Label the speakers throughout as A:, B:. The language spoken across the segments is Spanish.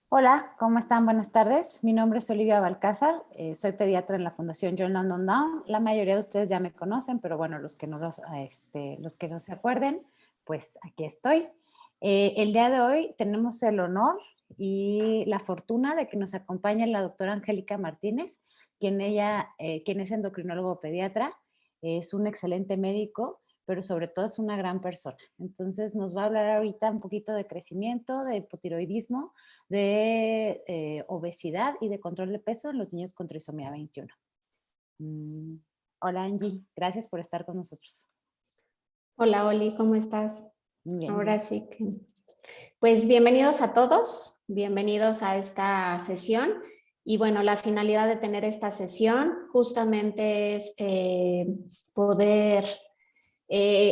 A: Hola, ¿cómo están? Buenas tardes. Mi nombre es Olivia Balcázar, soy pediatra en la Fundación John Langdon Down. La mayoría de ustedes ya me conocen, pero bueno, los que no se acuerden, pues aquí estoy. El día de hoy tenemos el honor y la fortuna de que nos acompañe la doctora Angélica Martínez, quien es endocrinólogo pediatra, es un excelente médico, pero sobre todo es una gran persona. Entonces nos va a hablar ahorita un poquito de crecimiento, de hipotiroidismo, de obesidad y de control de peso en los niños con trisomía 21. Hola Angie, gracias por estar con nosotros.
B: Hola Oli, ¿cómo estás?
A: Bien,
B: Ahora
A: bien.
B: sí que... Pues bienvenidos a todos, bienvenidos a esta sesión. Y bueno, la finalidad de tener esta sesión justamente es poder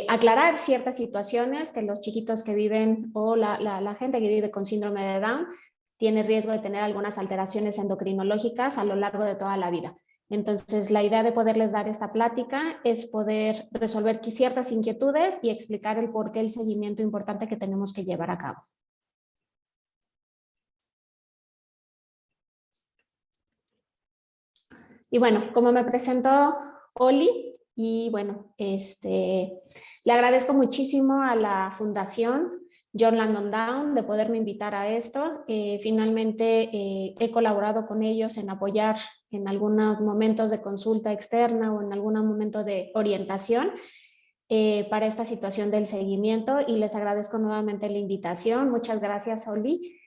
B: aclarar ciertas situaciones que los chiquitos que viven o la gente que vive con síndrome de Down tiene riesgo de tener algunas alteraciones endocrinológicas a lo largo de toda la vida. Entonces, la idea de poderles dar esta plática es poder resolver ciertas inquietudes y explicar el por qué el seguimiento importante que tenemos que llevar a cabo. Y bueno, como me presentó Oli, y bueno, le agradezco muchísimo a la Fundación John Langdon Down de poderme invitar a esto. Finalmente he colaborado con ellos en apoyar en algunos momentos de consulta externa o en algún momento de orientación para esta situación del seguimiento y les agradezco nuevamente la invitación. Muchas gracias, Oli,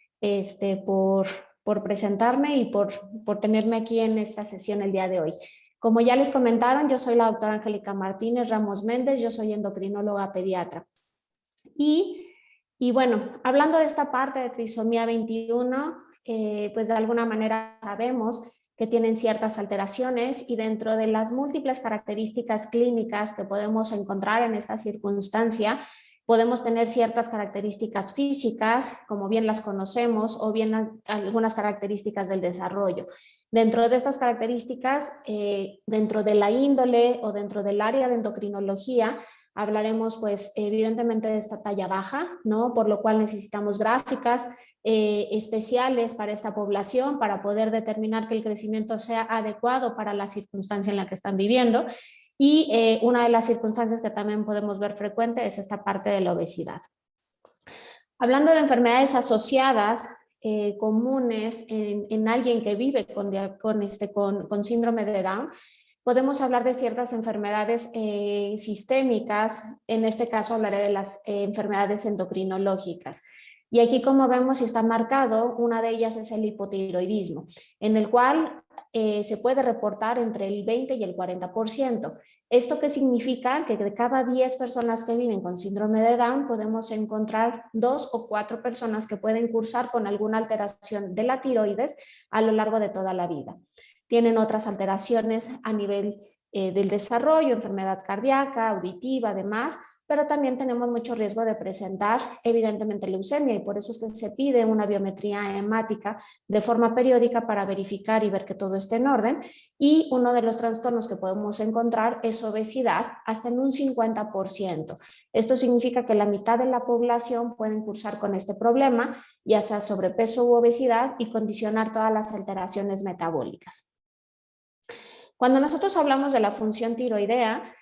B: por presentarme y por tenerme aquí en esta sesión el día de hoy. Como ya les comentaron, yo soy la doctora Angélica Martínez Ramos Méndez, yo soy endocrinóloga pediatra. Y bueno, hablando de esta parte de trisomía 21, pues de alguna manera sabemos que tienen ciertas alteraciones y dentro de las múltiples características clínicas que podemos encontrar en esta circunstancia, podemos tener ciertas características físicas, como bien las conocemos, o bien algunas características del desarrollo. Dentro de estas características, dentro de la índole o dentro del área de endocrinología, hablaremos pues evidentemente de esta talla baja, ¿no? Por lo cual necesitamos gráficas especiales para esta población para poder determinar que el crecimiento sea adecuado para la circunstancia en la que están viviendo. Y una de las circunstancias que también podemos ver frecuente es esta parte de la obesidad. Hablando de enfermedades asociadas comunes en alguien que vive con síndrome de Down, podemos hablar de ciertas enfermedades sistémicas, en este caso hablaré de las enfermedades endocrinológicas. Y aquí como vemos y está marcado, una de ellas es el hipotiroidismo, en el cual se puede reportar entre el 20 y el 40%. ¿Esto qué significa? Que de cada 10 personas que viven con síndrome de Down podemos encontrar 2 o 4 personas que pueden cursar con alguna alteración de la tiroides a lo largo de toda la vida. Tienen otras alteraciones a nivel del desarrollo, enfermedad cardíaca, auditiva, además, pero también tenemos mucho riesgo de presentar evidentemente leucemia y por eso es que se pide una biometría hemática de forma periódica para verificar y ver que todo esté en orden. Y uno de los trastornos que podemos encontrar es obesidad hasta en un 50%. Esto significa que la mitad de la población pueden cursar con este problema, ya sea sobrepeso u obesidad, y condicionar todas las alteraciones metabólicas. Cuando nosotros hablamos de la función tiroidea,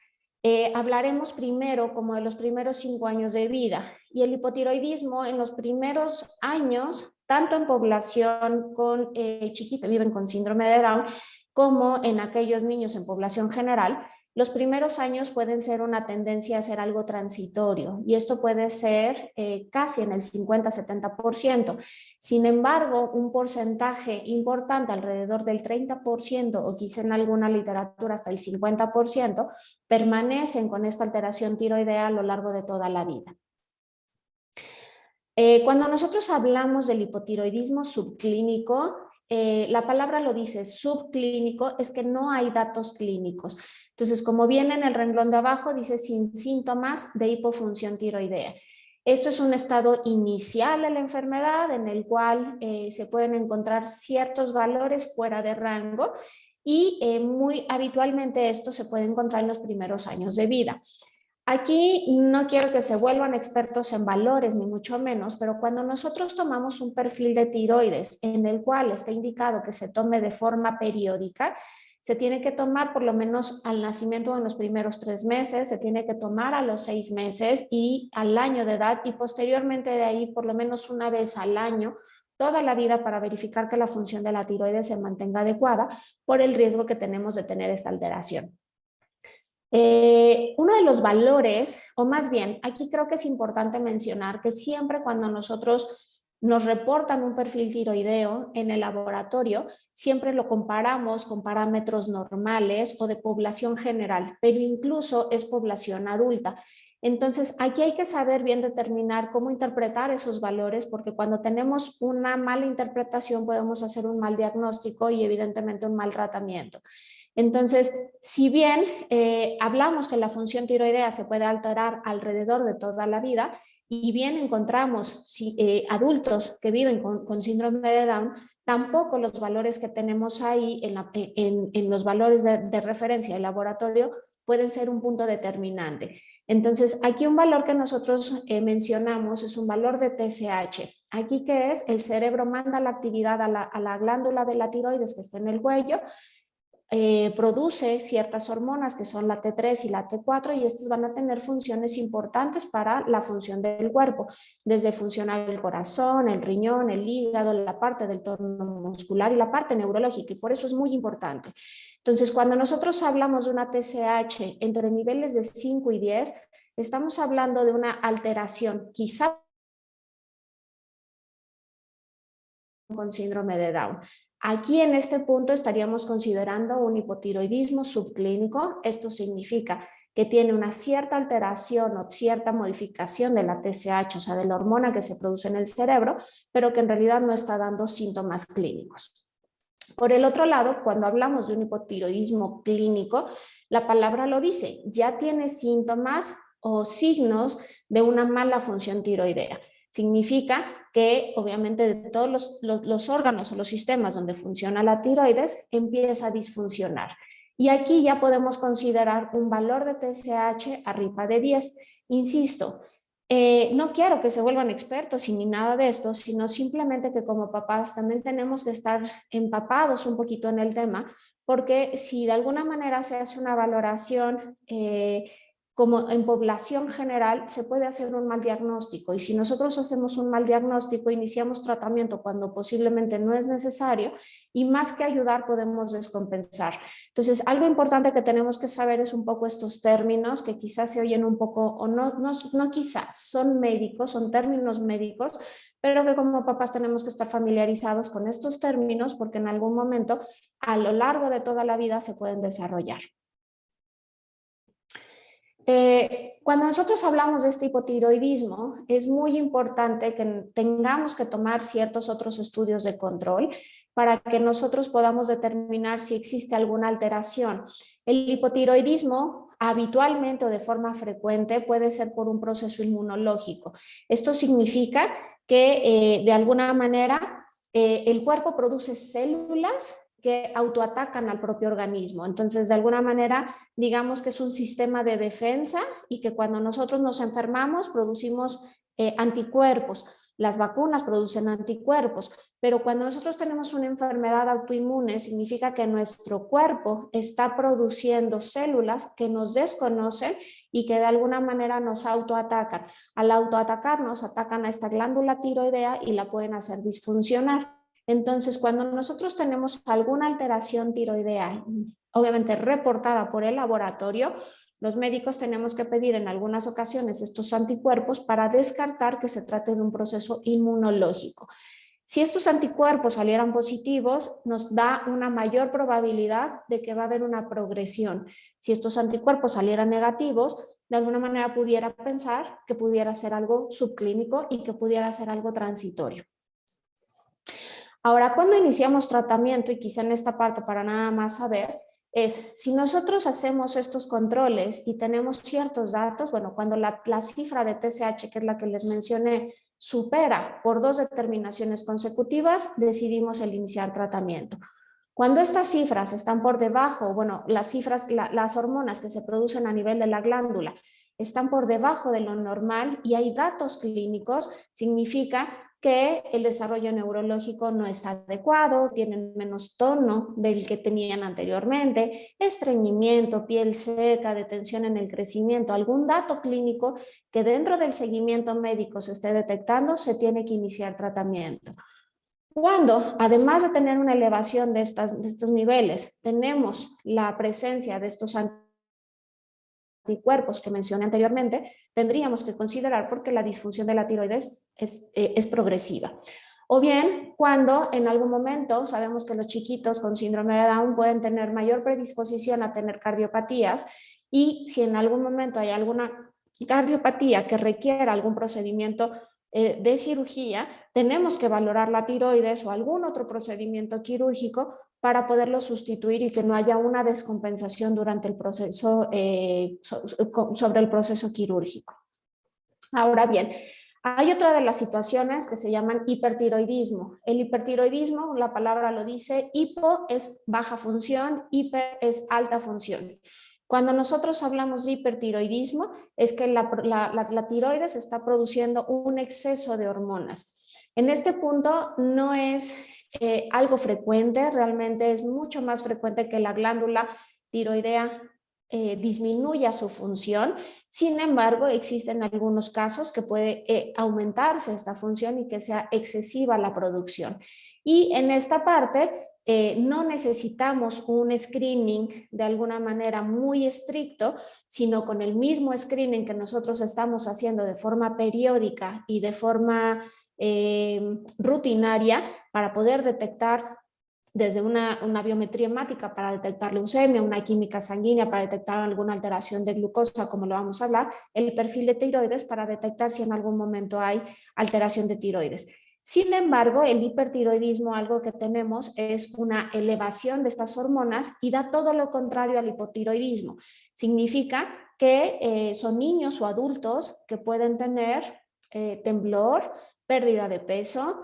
B: hablaremos primero como de los primeros 5 años de vida y el hipotiroidismo en los primeros años, tanto en población con chiquita, viven con síndrome de Down, como en aquellos niños en población general, los primeros años pueden ser una tendencia a ser algo transitorio y esto puede ser casi en el 50-70%. Sin embargo, un porcentaje importante, alrededor del 30% o quizá en alguna literatura hasta el 50%, permanecen con esta alteración tiroidea a lo largo de toda la vida. Cuando nosotros hablamos del hipotiroidismo subclínico, la palabra lo dice, subclínico, es que no hay datos clínicos. Entonces, como viene en el renglón de abajo, dice sin síntomas de hipofunción tiroidea. Esto es un estado inicial de la enfermedad en el cual se pueden encontrar ciertos valores fuera de rango y muy habitualmente esto se puede encontrar en los primeros años de vida. Aquí no quiero que se vuelvan expertos en valores, ni mucho menos, pero cuando nosotros tomamos un perfil de tiroides en el cual está indicado que se tome de forma periódica, se tiene que tomar por lo menos al nacimiento en los primeros 3 meses, se tiene que tomar a los 6 meses y al año de edad, y posteriormente de ahí por lo menos una vez al año, toda la vida, para verificar que la función de la tiroides se mantenga adecuada por el riesgo que tenemos de tener esta alteración. Uno de los valores, o más bien, aquí creo que es importante mencionar que siempre cuando nosotros nos reportan un perfil tiroideo en el laboratorio, siempre lo comparamos con parámetros normales o de población general, pero incluso es población adulta. Entonces, aquí hay que saber bien determinar cómo interpretar esos valores, porque cuando tenemos una mala interpretación podemos hacer un mal diagnóstico y evidentemente un mal tratamiento. Entonces, si bien hablamos que la función tiroidea se puede alterar alrededor de toda la vida, y bien encontramos adultos que viven con síndrome de Down, tampoco los valores que tenemos ahí en los valores de referencia del laboratorio pueden ser un punto determinante. Entonces, aquí un valor que nosotros mencionamos es un valor de TSH. Aquí, ¿qué es? El cerebro manda la actividad a la glándula de la tiroides que está en el cuello, produce ciertas hormonas que son la T3 y la T4, y estas van a tener funciones importantes para la función del cuerpo, desde funcionar el corazón, el riñón, el hígado, la parte del torno muscular y la parte neurológica, y por eso es muy importante. Entonces, cuando nosotros hablamos de una TSH entre niveles de 5 y 10, estamos hablando de una alteración, quizá con síndrome de Down. Aquí en este punto estaríamos considerando un hipotiroidismo subclínico. Esto significa que tiene una cierta alteración o cierta modificación de la TSH, o sea, de la hormona que se produce en el cerebro, pero que en realidad no está dando síntomas clínicos. Por el otro lado, cuando hablamos de un hipotiroidismo clínico, la palabra lo dice, ya tiene síntomas o signos de una mala función tiroidea. Significa que obviamente de todos los órganos o los sistemas donde funciona la tiroides empieza a disfuncionar. Y aquí ya podemos considerar un valor de TSH arriba de 10. Insisto, no quiero que se vuelvan expertos ni nada de esto, sino simplemente que como papás también tenemos que estar empapados un poquito en el tema, porque si de alguna manera se hace una valoración como en población general, se puede hacer un mal diagnóstico, y si nosotros hacemos un mal diagnóstico, iniciamos tratamiento cuando posiblemente no es necesario, y más que ayudar podemos descompensar. Entonces, algo importante que tenemos que saber es un poco estos términos que quizás se oyen un poco, o no quizás, son médicos, son términos médicos, pero que como papás tenemos que estar familiarizados con estos términos, porque en algún momento a lo largo de toda la vida se pueden desarrollar. Cuando nosotros hablamos de este hipotiroidismo, es muy importante que tengamos que tomar ciertos otros estudios de control para que nosotros podamos determinar si existe alguna alteración. El hipotiroidismo habitualmente o de forma frecuente puede ser por un proceso inmunológico. Esto significa que de alguna manera el cuerpo produce células que autoatacan al propio organismo. Entonces, de alguna manera, digamos que es un sistema de defensa, y que cuando nosotros nos enfermamos producimos anticuerpos. Las vacunas producen anticuerpos, pero cuando nosotros tenemos una enfermedad autoinmune, significa que nuestro cuerpo está produciendo células que nos desconocen y que de alguna manera nos autoatacan. Al autoatacarnos, atacan a esta glándula tiroidea y la pueden hacer disfuncionar. Entonces, cuando nosotros tenemos alguna alteración tiroidea, obviamente reportada por el laboratorio, los médicos tenemos que pedir en algunas ocasiones estos anticuerpos para descartar que se trate de un proceso inmunológico. Si estos anticuerpos salieran positivos, nos da una mayor probabilidad de que va a haber una progresión. Si estos anticuerpos salieran negativos, de alguna manera pudiera pensar que pudiera ser algo subclínico y que pudiera ser algo transitorio. Ahora, cuando iniciamos tratamiento, y quizá en esta parte para nada más saber, es si nosotros hacemos estos controles y tenemos ciertos datos, bueno, cuando la cifra de TSH, que es la que les mencioné, supera por 2 determinaciones consecutivas, decidimos el iniciar tratamiento. Cuando estas cifras están por debajo, bueno, las hormonas que se producen a nivel de la glándula están por debajo de lo normal y hay datos clínicos, significa que el desarrollo neurológico no es adecuado, tienen menos tono del que tenían anteriormente, estreñimiento, piel seca, detención en el crecimiento, algún dato clínico que dentro del seguimiento médico se esté detectando, se tiene que iniciar tratamiento. Cuando, además de tener una elevación de estos niveles, tenemos la presencia de estos anticuerpos que mencioné anteriormente, tendríamos que considerar porque la disfunción de la tiroides es progresiva. O bien, cuando en algún momento sabemos que los chiquitos con síndrome de Down pueden tener mayor predisposición a tener cardiopatías, y si en algún momento hay alguna cardiopatía que requiera algún procedimiento de cirugía, tenemos que valorar la tiroides o algún otro procedimiento quirúrgico para poderlo sustituir y que no haya una descompensación durante el proceso, sobre el proceso quirúrgico. Ahora bien, hay otra de las situaciones que se llaman hipertiroidismo. El hipertiroidismo, la palabra lo dice, hipo es baja función, hiper es alta función. Cuando nosotros hablamos de hipertiroidismo, es que la tiroides está produciendo un exceso de hormonas. En este punto no es algo frecuente, realmente es mucho más frecuente que la glándula tiroidea disminuya su función. Sin embargo, existen algunos casos que puede aumentarse esta función y que sea excesiva la producción. Y en esta parte no necesitamos un screening de alguna manera muy estricto, sino con el mismo screening que nosotros estamos haciendo de forma periódica y de forma rutinaria para poder detectar desde una biometría hemática para detectar leucemia, una química sanguínea para detectar alguna alteración de glucosa, como lo vamos a hablar, el perfil de tiroides para detectar si en algún momento hay alteración de tiroides. Sin embargo, el hipertiroidismo, algo que tenemos es una elevación de estas hormonas y da todo lo contrario al hipotiroidismo. Significa que son niños o adultos que pueden tener temblor, pérdida de peso,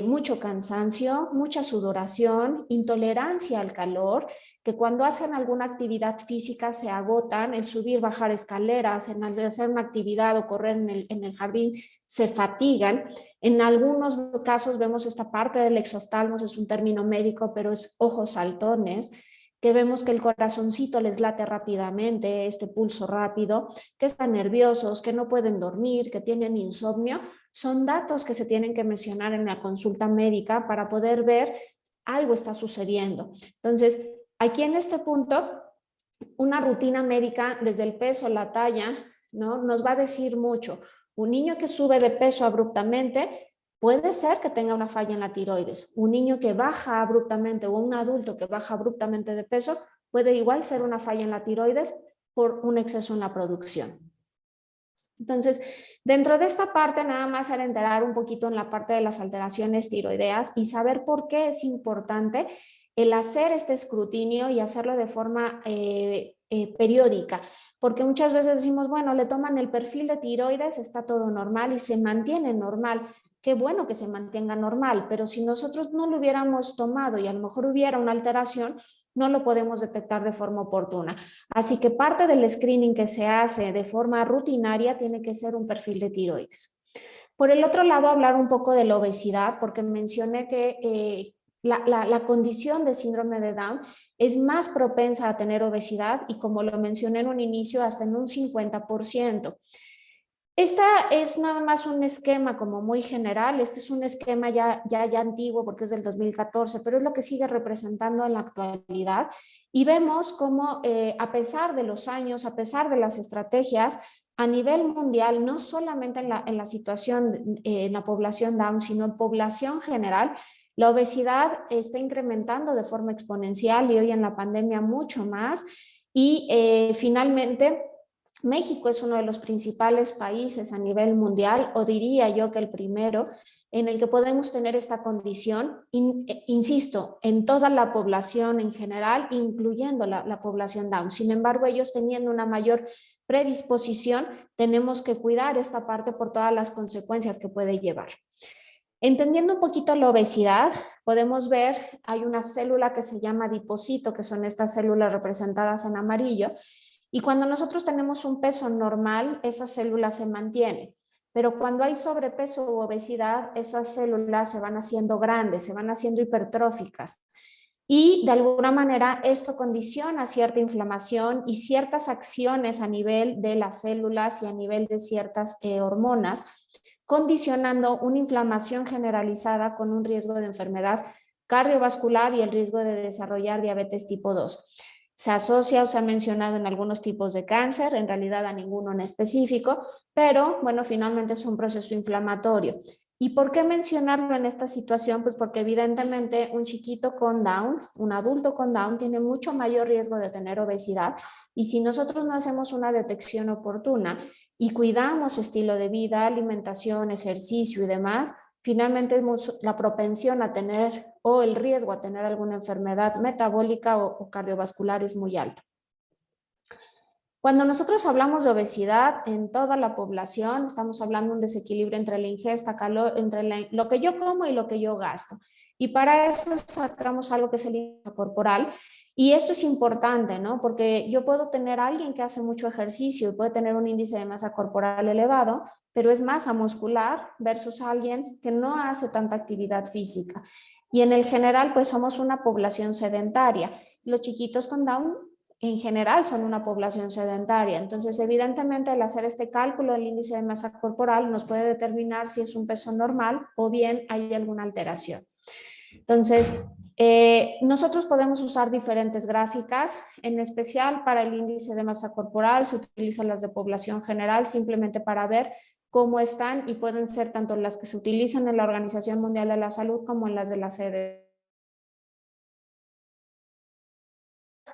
B: mucho cansancio, mucha sudoración, intolerancia al calor, que cuando hacen alguna actividad física se agotan, el subir, bajar escaleras, en hacer una actividad o correr en el jardín, se fatigan. En algunos casos vemos esta parte del exoftalmos, es un término médico, pero es ojos saltones, que vemos que el corazoncito les late rápidamente, este pulso rápido, que están nerviosos, que no pueden dormir, que tienen insomnio. Son datos que se tienen que mencionar en la consulta médica para poder ver algo está sucediendo. Entonces, aquí en este punto, una rutina médica desde el peso, la talla, ¿no? Nos va a decir mucho. Un niño que sube de peso abruptamente puede ser que tenga una falla en la tiroides. Un niño que baja abruptamente o un adulto que baja abruptamente de peso puede igual ser una falla en la tiroides por un exceso en la producción. Entonces, dentro de esta parte nada más era enterar un poquito en la parte de las alteraciones tiroideas y saber por qué es importante el hacer este escrutinio y hacerlo de forma periódica, porque muchas veces decimos, bueno, le toman el perfil de tiroides, está todo normal y se mantiene normal. Qué bueno que se mantenga normal, pero si nosotros no lo hubiéramos tomado y a lo mejor hubiera una alteración, no lo podemos detectar de forma oportuna. Así que parte del screening que se hace de forma rutinaria tiene que ser un perfil de tiroides. Por el otro lado, hablar un poco de la obesidad, porque mencioné que la condición de síndrome de Down es más propensa a tener obesidad y, como lo mencioné en un inicio, hasta en un 50%. Esta es nada más un esquema como muy general. Este es un esquema ya antiguo porque es del 2014, pero es lo que sigue representando en la actualidad. Y vemos cómo a pesar de los años, a pesar de las estrategias, a nivel mundial, no solamente en la situación en la población Down, sino en población general, la obesidad está incrementando de forma exponencial y hoy en la pandemia mucho más. Y finalmente, México es uno de los principales países a nivel mundial, o diría yo que el primero, en el que podemos tener esta condición, insisto, en toda la población en general, incluyendo la población Down. Sin embargo, ellos teniendo una mayor predisposición, tenemos que cuidar esta parte por todas las consecuencias que puede llevar. Entendiendo un poquito la obesidad, podemos ver, hay una célula que se llama adipocito, que son estas células representadas en amarillo, Y cuando nosotros tenemos un peso normal, esas células se mantienen. Pero cuando hay sobrepeso u obesidad, esas células se van haciendo grandes, se van haciendo hipertróficas. Y de alguna manera esto condiciona cierta inflamación y ciertas acciones a nivel de las células y a nivel de ciertas hormonas, condicionando una inflamación generalizada con un riesgo de enfermedad cardiovascular y el riesgo de desarrollar diabetes tipo 2. Se asocia o se ha mencionado en algunos tipos de cáncer, en realidad a ninguno en específico, pero bueno, finalmente es un proceso inflamatorio. ¿Y por qué mencionarlo en esta situación? Pues porque evidentemente un chiquito con Down, un adulto con Down, tiene mucho mayor riesgo de tener obesidad, y si nosotros no hacemos una detección oportuna y cuidamos estilo de vida, alimentación, ejercicio y demás, finalmente la propensión a tener o el riesgo a tener alguna enfermedad metabólica o cardiovascular es muy alto. Cuando nosotros hablamos de obesidad en toda la población, estamos hablando de un desequilibrio entre la ingesta, entre lo que yo como y lo que yo gasto. Y para eso sacamos algo que es el índice corporal. Y esto es importante, ¿no? Porque yo puedo tener a alguien que hace mucho ejercicio y puede tener un índice de masa corporal elevado, pero es masa muscular versus alguien que no hace tanta actividad física. Y en el general, pues somos una población sedentaria. Los chiquitos con Down en general son una población sedentaria. Entonces, evidentemente, el hacer este cálculo del índice de masa corporal nos puede determinar si es un peso normal o bien hay alguna alteración. Entonces, nosotros podemos usar diferentes gráficas, en especial para el índice de masa corporal, se utilizan las de población general simplemente para ver cómo están, y pueden ser tanto las que se utilizan en la Organización Mundial de la Salud como en las de la CDC.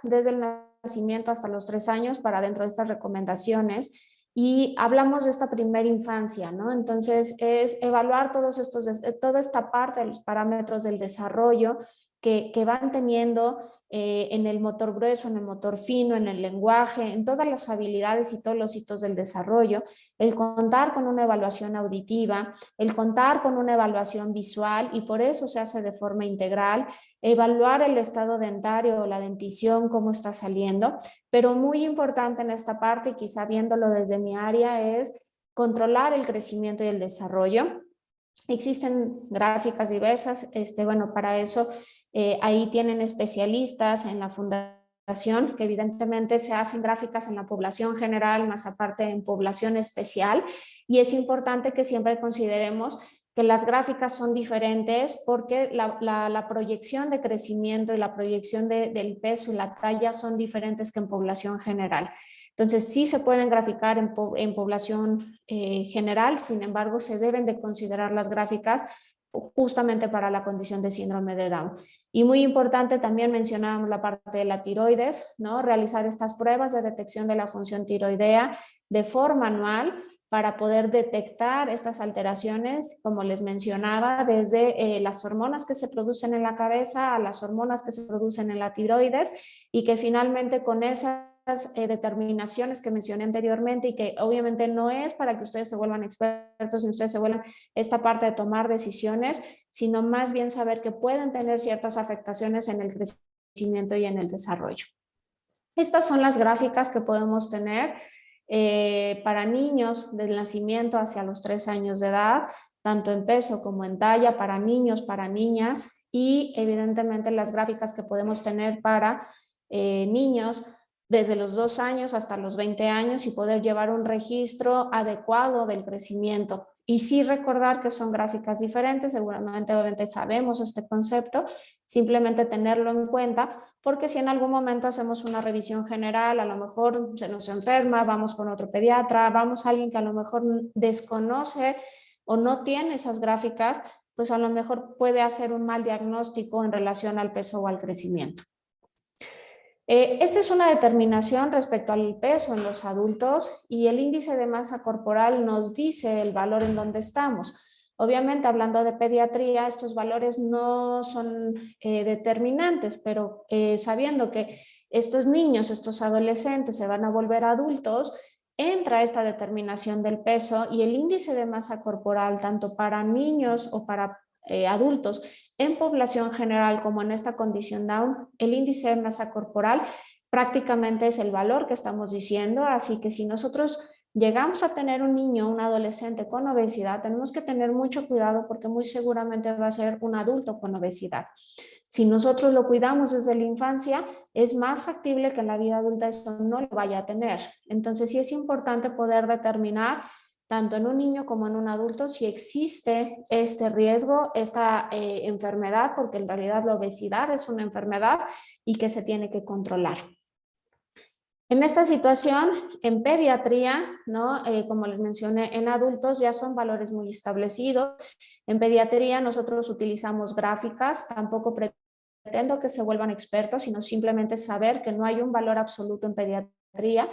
B: Desde el nacimiento hasta los 3 años para dentro de estas recomendaciones, y hablamos de esta primera infancia, ¿no? Entonces es evaluar toda esta parte de los parámetros del desarrollo que van teniendo en el motor grueso, en el motor fino, en el lenguaje, en todas las habilidades y todos los hitos del desarrollo, el contar con una evaluación auditiva, el contar con una evaluación visual, y por eso se hace de forma integral, evaluar el estado dentario o la dentición, cómo está saliendo, pero muy importante en esta parte, y quizá viéndolo desde mi área, es controlar el crecimiento y el desarrollo. Existen gráficas diversas, bueno, para eso ahí tienen especialistas en la fundación, que evidentemente se hacen gráficas en la población general, más aparte en población especial, y es importante que siempre consideremos que las gráficas son diferentes porque la proyección de crecimiento y la proyección del peso y la talla son diferentes que en población general. Entonces, sí se pueden graficar en población general, sin embargo, se deben de considerar las gráficas justamente para la condición de síndrome de Down. Y muy importante, también mencionábamos la parte de la tiroides, ¿no? Realizar estas pruebas de detección de la función tiroidea de forma anual para poder detectar estas alteraciones, como les mencionaba, desde las hormonas que se producen en la cabeza a las hormonas que se producen en la tiroides, y que finalmente con esas determinaciones que mencioné anteriormente, y que obviamente no es para que ustedes se vuelvan expertos y ustedes se vuelvan esta parte de tomar decisiones, sino más bien saber que pueden tener ciertas afectaciones en el crecimiento y en el desarrollo. Estas son las gráficas que podemos tener para niños del nacimiento hacia los 3 años de edad, tanto en peso como en talla, para niños, para niñas, y evidentemente las gráficas que podemos tener para niños desde los 2 años hasta los 20 años, y poder llevar un registro adecuado del crecimiento. Y sí recordar que son gráficas diferentes, seguramente obviamente sabemos este concepto, simplemente tenerlo en cuenta, porque si en algún momento hacemos una revisión general, a lo mejor se nos enferma, vamos con otro pediatra, vamos a alguien que a lo mejor desconoce o no tiene esas gráficas, pues a lo mejor puede hacer un mal diagnóstico en relación al peso o al crecimiento. Esta es una determinación respecto al peso en los adultos, y el índice de masa corporal nos dice el valor en donde estamos. Obviamente, hablando de pediatría, estos valores no son determinantes, pero sabiendo que estos niños, estos adolescentes se van a volver adultos, entra esta determinación del peso, y el índice de masa corporal, tanto para niños o para adultos, en población general como en esta condición Down, el índice de masa corporal prácticamente es el valor que estamos diciendo, así que si nosotros llegamos a tener un niño o un adolescente con obesidad, tenemos que tener mucho cuidado porque muy seguramente va a ser un adulto con obesidad. Si nosotros lo cuidamos desde la infancia, es más factible que en la vida adulta eso no lo vaya a tener. Entonces sí es importante poder determinar tanto en un niño como en un adulto si existe este riesgo, esta enfermedad, porque en realidad la obesidad es una enfermedad y que se tiene que controlar. En esta situación, en pediatría, ¿no? Como les mencioné, en adultos ya son valores muy establecidos. En pediatría nosotros utilizamos gráficas, tampoco pretendo que se vuelvan expertos, sino simplemente saber que no hay un valor absoluto en pediatría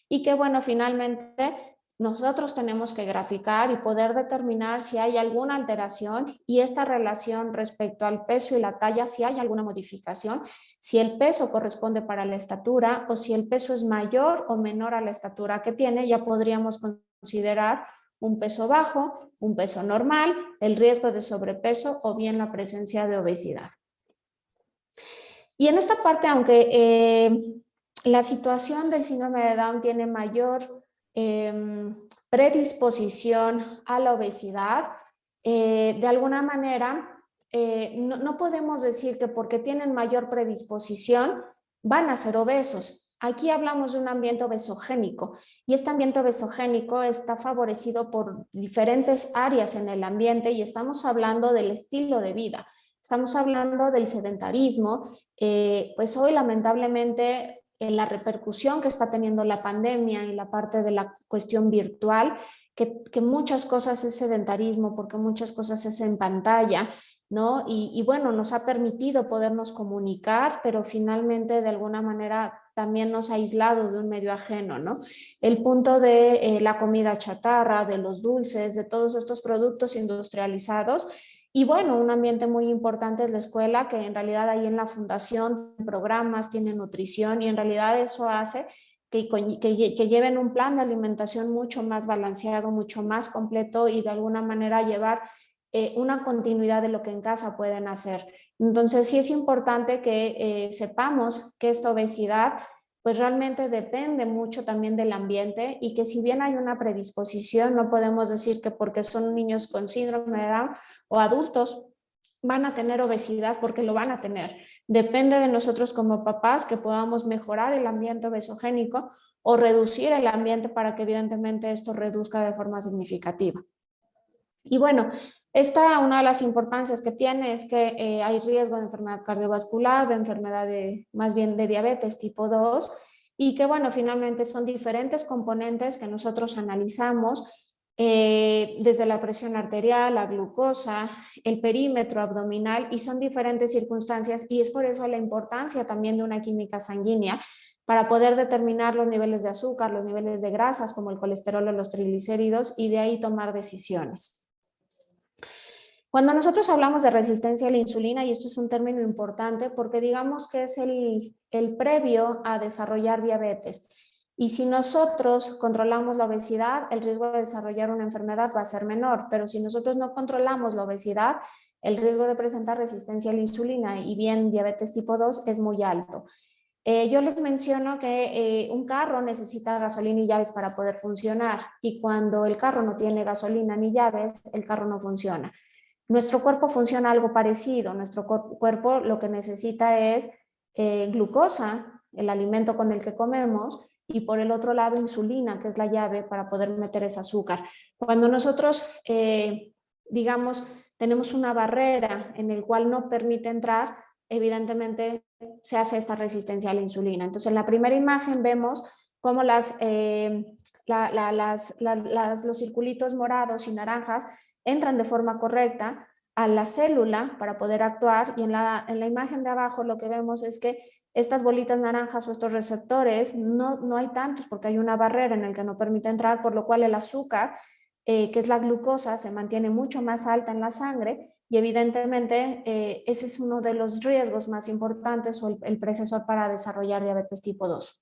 B: y que, bueno, finalmente nosotros tenemos que graficar y poder determinar si hay alguna alteración y esta relación respecto al peso y la talla, si hay alguna modificación, si el peso corresponde para la estatura o si el peso es mayor o menor a la estatura que tiene, ya podríamos considerar un peso bajo, un peso normal, el riesgo de sobrepeso o bien la presencia de obesidad. Y en esta parte, aunque la situación del síndrome de Down tiene mayor predisposición a la obesidad, de alguna manera no podemos decir que porque tienen mayor predisposición van a ser obesos. Aquí hablamos de un ambiente obesogénico y este ambiente obesogénico está favorecido por diferentes áreas en el ambiente y estamos hablando del estilo de vida, estamos hablando del sedentarismo. Pues hoy lamentablemente la repercusión que está teniendo la pandemia y la parte de la cuestión virtual, que muchas cosas es sedentarismo, porque muchas cosas es en pantalla, ¿no? Y bueno, nos ha permitido podernos comunicar, pero finalmente de alguna manera también nos ha aislado de un medio ajeno, ¿no? El punto de la comida chatarra, de los dulces, de todos estos productos industrializados. Y bueno, un ambiente muy importante es la escuela, que en realidad ahí en la fundación programas, tiene nutrición y en realidad eso hace que lleven un plan de alimentación mucho más balanceado, mucho más completo y de alguna manera llevar una continuidad de lo que en casa pueden hacer. Entonces sí es importante que sepamos que esta obesidad pues realmente depende mucho también del ambiente y que si bien hay una predisposición, no podemos decir que porque son niños con síndrome de Down o adultos van a tener obesidad porque lo van a tener. Depende de nosotros como papás que podamos mejorar el ambiente obesogénico o reducir el ambiente para que evidentemente esto reduzca de forma significativa. Y bueno, una de las importancias que tiene es que hay riesgo de enfermedad cardiovascular, de enfermedad más bien de diabetes tipo 2 y que bueno, finalmente son diferentes componentes que nosotros analizamos desde la presión arterial, la glucosa, el perímetro abdominal y son diferentes circunstancias y es por eso la importancia también de una química sanguínea para poder determinar los niveles de azúcar, los niveles de grasas como el colesterol o los triglicéridos y de ahí tomar decisiones. Cuando nosotros hablamos de resistencia a la insulina, y esto es un término importante porque digamos que es el previo a desarrollar diabetes, y si nosotros controlamos la obesidad, el riesgo de desarrollar una enfermedad va a ser menor, pero si nosotros no controlamos la obesidad, el riesgo de presentar resistencia a la insulina y bien diabetes tipo 2 es muy alto. Yo les menciono que un carro necesita gasolina y llaves para poder funcionar, y cuando el carro no tiene gasolina ni llaves, el carro no funciona. Nuestro cuerpo funciona algo parecido. Nuestro cuerpo lo que necesita es glucosa, el alimento con el que comemos, y por el otro lado insulina, que es la llave para poder meter ese azúcar. Cuando nosotros, digamos, tenemos una barrera en el cual no permite entrar, evidentemente se hace esta resistencia a la insulina. Entonces, en la primera imagen vemos cómo los circulitos morados y naranjas entran de forma correcta a la célula para poder actuar, y en la imagen de abajo lo que vemos es que estas bolitas naranjas o estos receptores no hay tantos porque hay una barrera en el que no permite entrar, por lo cual el azúcar, que es la glucosa, se mantiene mucho más alta en la sangre y evidentemente ese es uno de los riesgos más importantes o el precesor para desarrollar diabetes tipo 2.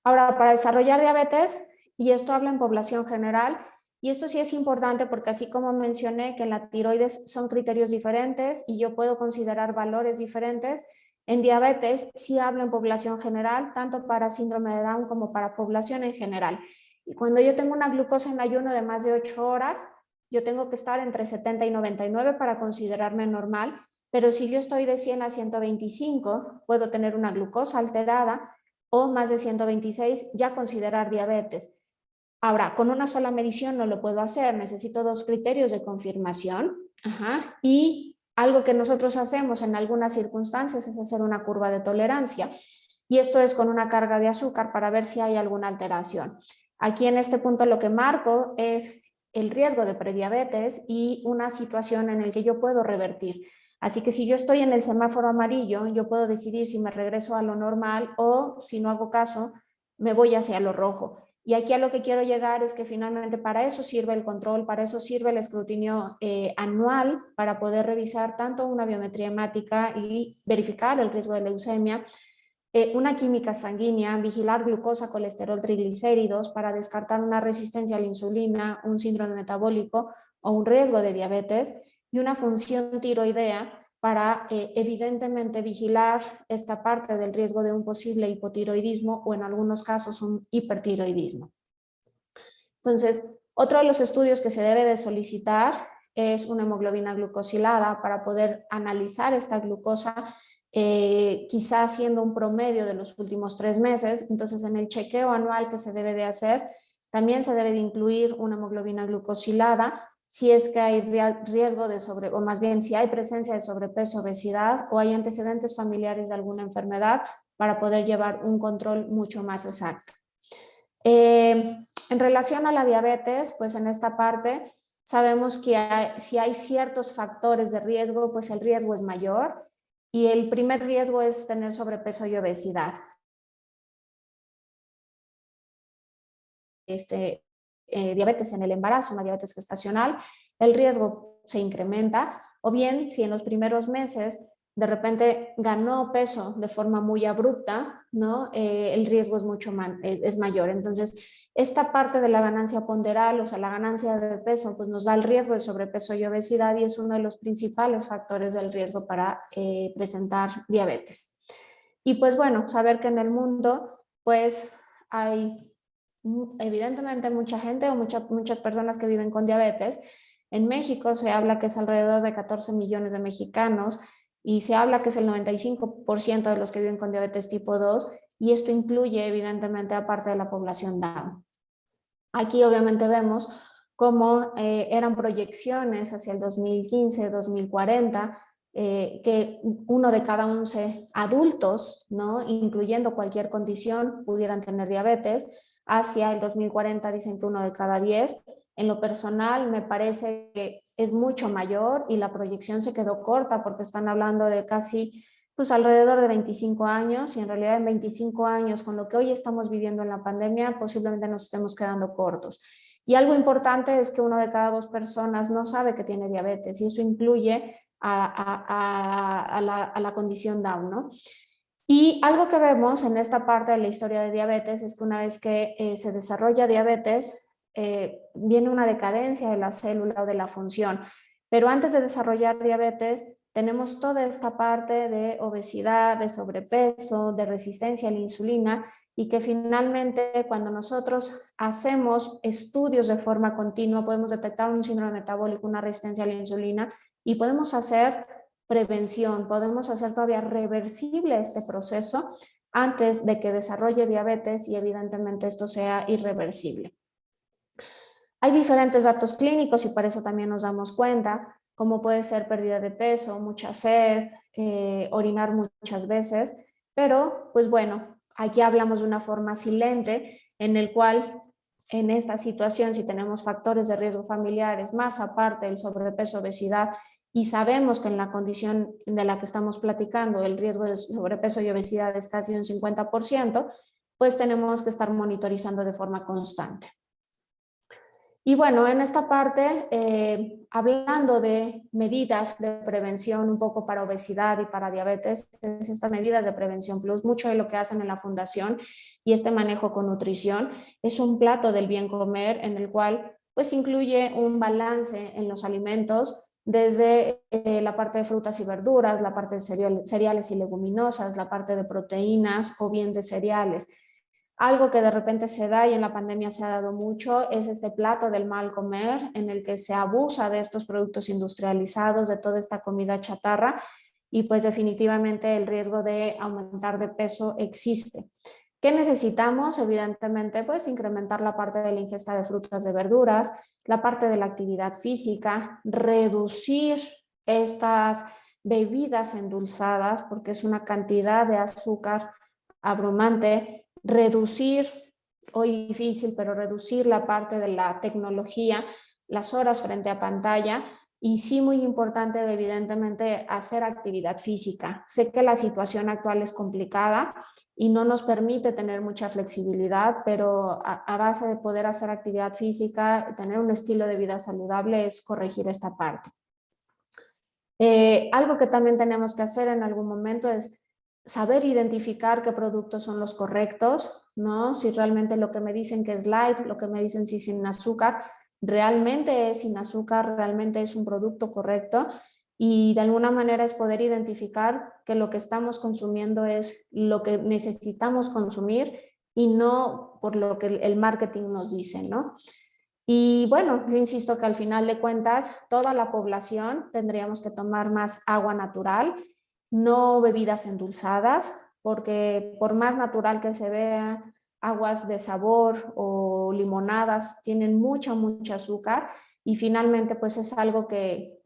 B: Ahora, para desarrollar diabetes, y esto habla en población general, y esto sí es importante porque así como mencioné que en la tiroides son criterios diferentes y yo puedo considerar valores diferentes, En diabetes sí hablo en población general, tanto para síndrome de Down como para población en general. Y cuando yo tengo una glucosa en ayuno de más de 8 horas, yo tengo que estar entre 70 y 99 para considerarme normal, pero si yo estoy de 100 a 125, puedo tener una glucosa alterada o más de 126, ya considerar diabetes. Ahora, con una sola medición no lo puedo hacer, necesito 2 criterios de confirmación. Y algo que nosotros hacemos en algunas circunstancias es hacer una curva de tolerancia. Y esto es con una carga de azúcar para ver si hay alguna alteración. Aquí en este punto lo que marco es el riesgo de prediabetes y una situación en la que yo puedo revertir. Así que si yo estoy en el semáforo amarillo, yo puedo decidir si me regreso a lo normal o, si no hago caso, me voy hacia lo rojo. Y aquí a lo que quiero llegar es que finalmente para eso sirve el control, para eso sirve el escrutinio anual, para poder revisar tanto una biometría hemática y verificar el riesgo de leucemia, una química sanguínea, vigilar glucosa, colesterol, triglicéridos para descartar una resistencia a la insulina, un síndrome metabólico o un riesgo de diabetes, y una función tiroidea para evidentemente vigilar esta parte del riesgo de un posible hipotiroidismo o en algunos casos un hipertiroidismo. Entonces, otro de los estudios que se debe de solicitar es una hemoglobina glucosilada para poder analizar esta glucosa, quizá haciendo un promedio de los últimos 3 meses. Entonces, en el chequeo anual que se debe de hacer, también se debe de incluir una hemoglobina glucosilada si es que hay riesgo de o más bien si hay presencia de sobrepeso, obesidad o hay antecedentes familiares de alguna enfermedad para poder llevar un control mucho más exacto. En relación a la diabetes, pues en esta parte sabemos que si hay ciertos factores de riesgo, pues el riesgo es mayor y el primer riesgo es tener sobrepeso y obesidad. Diabetes en el embarazo, una diabetes gestacional, el riesgo se incrementa, o bien si en los primeros meses de repente ganó peso de forma muy abrupta, ¿no? El riesgo es mayor. Entonces, esta parte de la ganancia ponderal, o sea, la ganancia de peso, pues nos da el riesgo de sobrepeso y obesidad y es uno de los principales factores del riesgo para presentar diabetes. Y pues bueno, saber que en el mundo, pues hay evidentemente mucha gente o muchas personas que viven con diabetes. En México se habla que es alrededor de 14 millones de mexicanos y se habla que es el 95% de los que viven con diabetes tipo 2 y esto incluye evidentemente a parte de la población Down. Aquí obviamente vemos cómo eran proyecciones hacia el 2015, 2040, que 1 de cada 11 adultos, ¿no? Incluyendo cualquier condición, pudieran tener diabetes. Hacia el 2040 dicen que 1 de cada 10. En lo personal me parece que es mucho mayor y la proyección se quedó corta porque están hablando de casi pues alrededor de 25 años y en realidad en 25 años con lo que hoy estamos viviendo en la pandemia posiblemente nos estemos quedando cortos. Y algo importante es que 1 de cada 2 personas no sabe que tiene diabetes y eso incluye a la condición Down, ¿no? Y algo que vemos en esta parte de la historia de diabetes es que una vez que se desarrolla diabetes, viene una decadencia de la célula o de la función. Pero antes de desarrollar diabetes, tenemos toda esta parte de obesidad, de sobrepeso, de resistencia a la insulina y que finalmente cuando nosotros hacemos estudios de forma continua podemos detectar un síndrome metabólico, una resistencia a la insulina y podemos hacer prevención, podemos hacer todavía reversible este proceso antes de que desarrolle diabetes y evidentemente esto sea irreversible. Hay diferentes datos clínicos y por eso también nos damos cuenta, como puede ser pérdida de peso, mucha sed, orinar muchas veces, pero pues bueno, aquí hablamos de una forma silente en el cual en esta situación si tenemos factores de riesgo familiares más aparte del sobrepeso, obesidad y sabemos que en la condición de la que estamos platicando el riesgo de sobrepeso y obesidad es casi un 50%, pues tenemos que estar monitorizando de forma constante. Y bueno, en esta parte, hablando de medidas de prevención un poco para obesidad y para diabetes, es estas medidas de prevención plus, mucho de lo que hacen en la fundación y este manejo con nutrición es un plato del bien comer en el cual pues incluye un balance en los alimentos desde la parte de frutas y verduras, la parte de cereales y leguminosas, la parte de proteínas o bien de cereales. Algo que de repente se da y en la pandemia se ha dado mucho es este plato del mal comer, en el que se abusa de estos productos industrializados, de toda esta comida chatarra, y pues definitivamente el riesgo de aumentar de peso existe. ¿Qué necesitamos? Evidentemente, pues incrementar la parte de la ingesta de frutas, de verduras, la parte de la actividad física, reducir estas bebidas endulzadas, porque es una cantidad de azúcar abrumante, reducir, hoy difícil, pero reducir la parte de la tecnología, las horas frente a pantalla, y sí muy importante evidentemente hacer actividad física. Sé que la situación actual es complicada y no nos permite tener mucha flexibilidad, pero a base de poder hacer actividad física, tener un estilo de vida saludable es corregir esta parte. Algo que también tenemos que hacer en algún momento es saber identificar qué productos son los correctos, ¿no? Si realmente lo que me dicen que es light, lo que me dicen si sin azúcar, realmente es sin azúcar, realmente es un producto correcto, y de alguna manera es poder identificar que lo que estamos consumiendo es lo que necesitamos consumir y no por lo que el marketing nos dice, ¿no? Y bueno, yo insisto que al final de cuentas, toda la población tendríamos que tomar más agua natural, no bebidas endulzadas, porque por más natural que se vea, aguas de sabor o limonadas tienen mucha azúcar, y finalmente pues es algo que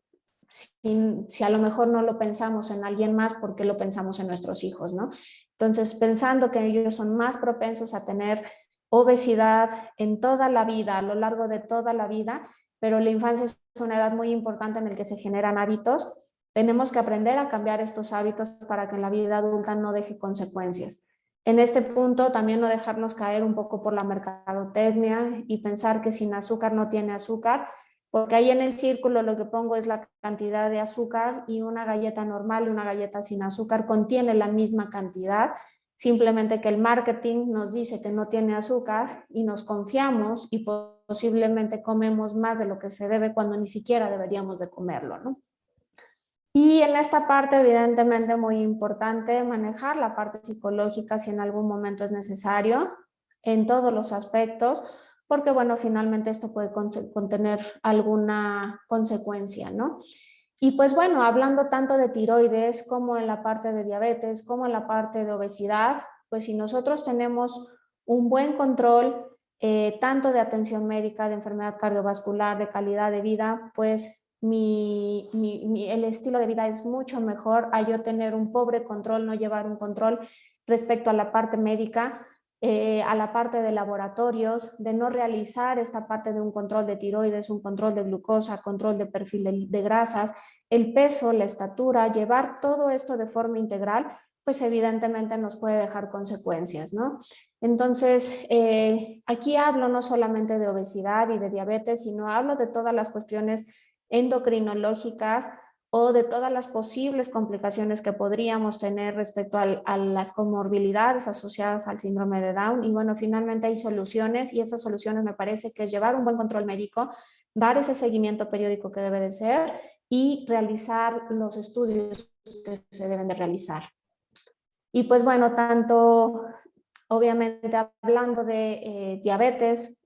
B: si a lo mejor no lo pensamos en alguien más, ¿por qué lo pensamos en nuestros hijos, no? Entonces, pensando que ellos son más propensos a tener obesidad en toda la vida, a lo largo de toda la vida, pero la infancia es una edad muy importante en la que se generan hábitos. Tenemos que aprender a cambiar estos hábitos para que en la vida adulta no deje consecuencias. En este punto, también no dejarnos caer un poco por la mercadotecnia y pensar que sin azúcar no tiene azúcar, porque ahí en el círculo lo que pongo es la cantidad de azúcar, y una galleta normal y una galleta sin azúcar contiene la misma cantidad, simplemente que el marketing nos dice que no tiene azúcar y nos confiamos y posiblemente comemos más de lo que se debe cuando ni siquiera deberíamos de comerlo, ¿no? Y en esta parte, evidentemente, muy importante manejar la parte psicológica si en algún momento es necesario, en todos los aspectos, porque, bueno, finalmente esto puede contener alguna consecuencia, ¿no? Y pues bueno, hablando tanto de tiroides como en la parte de diabetes, como en la parte de obesidad, pues si nosotros tenemos un buen control, tanto de atención médica, de enfermedad cardiovascular, de calidad de vida, pues el estilo de vida es mucho mejor a yo tener un pobre control, no llevar un control respecto a la parte médica, a la parte de laboratorios, de no realizar esta parte de un control de tiroides, un control de glucosa, control de perfil de grasas, el peso, la estatura, llevar todo esto de forma integral, pues evidentemente nos puede dejar consecuencias, ¿no? Entonces, aquí hablo no solamente de obesidad y de diabetes, sino hablo de todas las cuestiones endocrinológicas o de todas las posibles complicaciones que podríamos tener respecto a las comorbilidades asociadas al síndrome de Down. Y bueno, finalmente hay soluciones, y esas soluciones me parece que es llevar un buen control médico, dar ese seguimiento periódico que debe de ser y realizar los estudios que se deben de realizar. Y pues bueno, tanto obviamente hablando de diabetes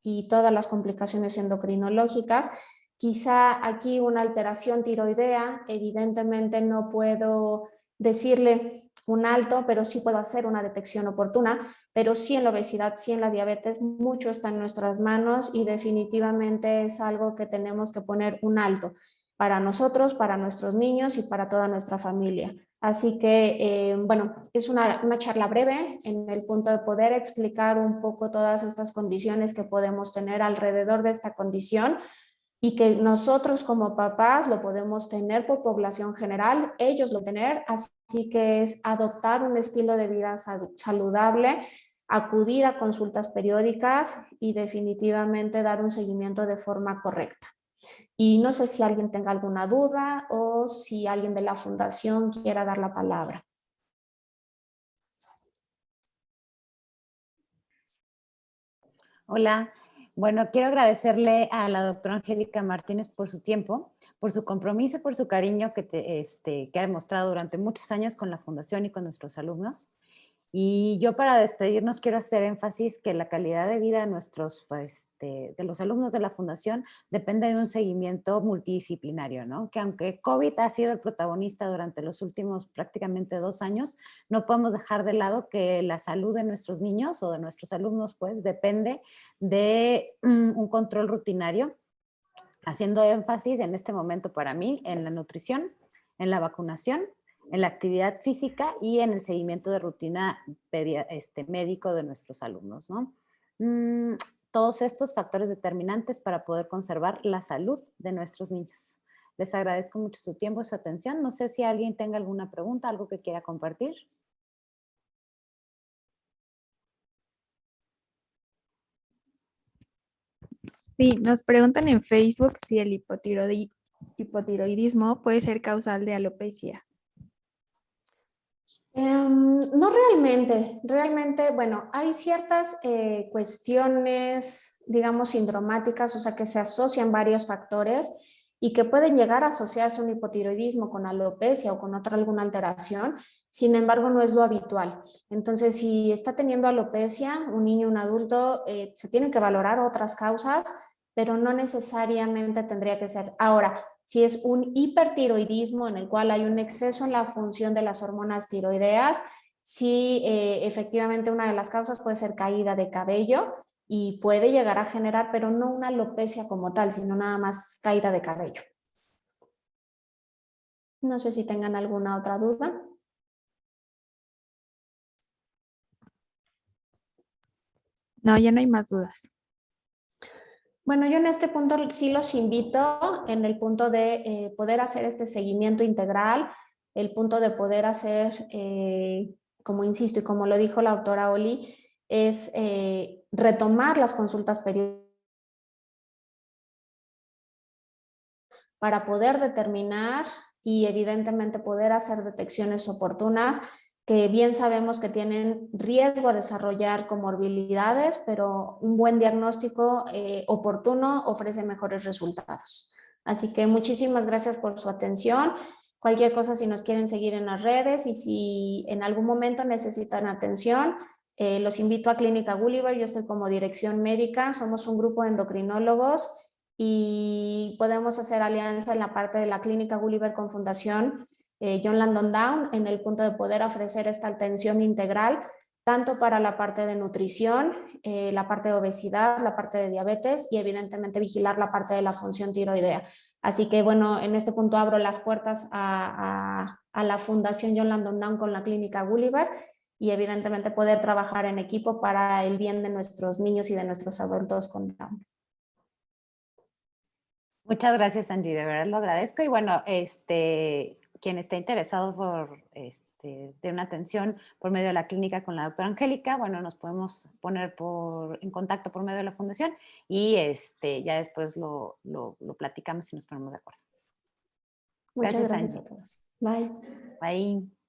B: y todas las complicaciones endocrinológicas, quizá aquí una alteración tiroidea, evidentemente no puedo decirle un alto, pero sí puedo hacer una detección oportuna, pero sí en la obesidad, sí en la diabetes, mucho está en nuestras manos y definitivamente es algo que tenemos que poner un alto para nosotros, para nuestros niños y para toda nuestra familia. Así que, bueno, es una charla breve en el punto de poder explicar un poco todas estas condiciones que podemos tener alrededor de esta condición, y que nosotros como papás lo podemos tener por población general, ellos lo tener, así que es adoptar un estilo de vida saludable, acudir a consultas periódicas y definitivamente dar un seguimiento de forma correcta. Y no sé si alguien tenga alguna duda o si alguien de la fundación quiera dar la palabra.
A: Hola, Bueno, quiero agradecerle a la doctora Angélica Martínez por su tiempo, por su compromiso, por su cariño que ha demostrado durante muchos años con la Fundación y con nuestros alumnos. Y yo para despedirnos quiero hacer énfasis que la calidad de vida de de los alumnos de la Fundación depende de un seguimiento multidisciplinario, ¿no? Que aunque COVID ha sido el protagonista durante los últimos prácticamente 2 años, no podemos dejar de lado que la salud de nuestros niños o de nuestros alumnos, pues, depende de un control rutinario, haciendo énfasis en este momento para mí en la nutrición, en la vacunación, en la actividad física y en el seguimiento de rutina médico de nuestros alumnos, ¿no? Mm, Todos estos factores determinantes para poder conservar la salud de nuestros niños. Les agradezco mucho su tiempo y su atención. No sé si alguien tenga alguna pregunta, algo que quiera compartir.
C: Sí, nos preguntan en Facebook si el hipotiroidismo puede ser causal de alopecia.
B: No realmente, bueno, hay ciertas cuestiones, digamos, sindromáticas, o sea, que se asocian varios factores y que pueden llegar a asociarse un hipotiroidismo con alopecia o con otra alguna alteración. Sin embargo, no es lo habitual. Entonces, si está teniendo alopecia, un niño, un adulto, se tienen que valorar otras causas, pero no necesariamente tendría que ser. Ahora, si es un hipertiroidismo en el cual hay un exceso en la función de las hormonas tiroideas, sí, efectivamente una de las causas puede ser caída de cabello y puede llegar a generar, pero no una alopecia como tal, sino nada más caída de cabello. No sé si tengan alguna otra duda.
C: No, ya no hay más dudas.
B: Bueno, yo en este punto sí los invito en el punto de poder hacer este seguimiento integral, el punto de poder hacer, como insisto y como lo dijo la doctora Oli, es retomar las consultas periódicas para poder determinar y evidentemente poder hacer detecciones oportunas que bien sabemos que tienen riesgo a desarrollar comorbilidades, pero un buen diagnóstico oportuno ofrece mejores resultados. Así que muchísimas gracias por su atención. Cualquier cosa, si nos quieren seguir en las redes y si en algún momento necesitan atención, los invito a Clínica Gulliver. Yo estoy como dirección médica, somos un grupo de endocrinólogos y podemos hacer alianza en la parte de la Clínica Gulliver con Fundación John Langdon Down en el punto de poder ofrecer esta atención integral, tanto para la parte de nutrición, la parte de obesidad, la parte de diabetes y evidentemente vigilar la parte de la función tiroidea. Así que bueno, en este punto abro las puertas a la Fundación John Langdon Down con la Clínica Gulliver y evidentemente poder trabajar en equipo para el bien de nuestros niños y de nuestros adultos con Down.
A: Muchas gracias, Angie, de verdad lo agradezco. Y bueno, quien esté interesado de una atención por medio de la clínica con la doctora Angélica, bueno, nos podemos poner en contacto por medio de la fundación y ya después lo platicamos y nos ponemos de acuerdo.
B: Muchas
A: Gracias,
B: gracias
A: Angie.
B: a todos. Bye.
A: Bye.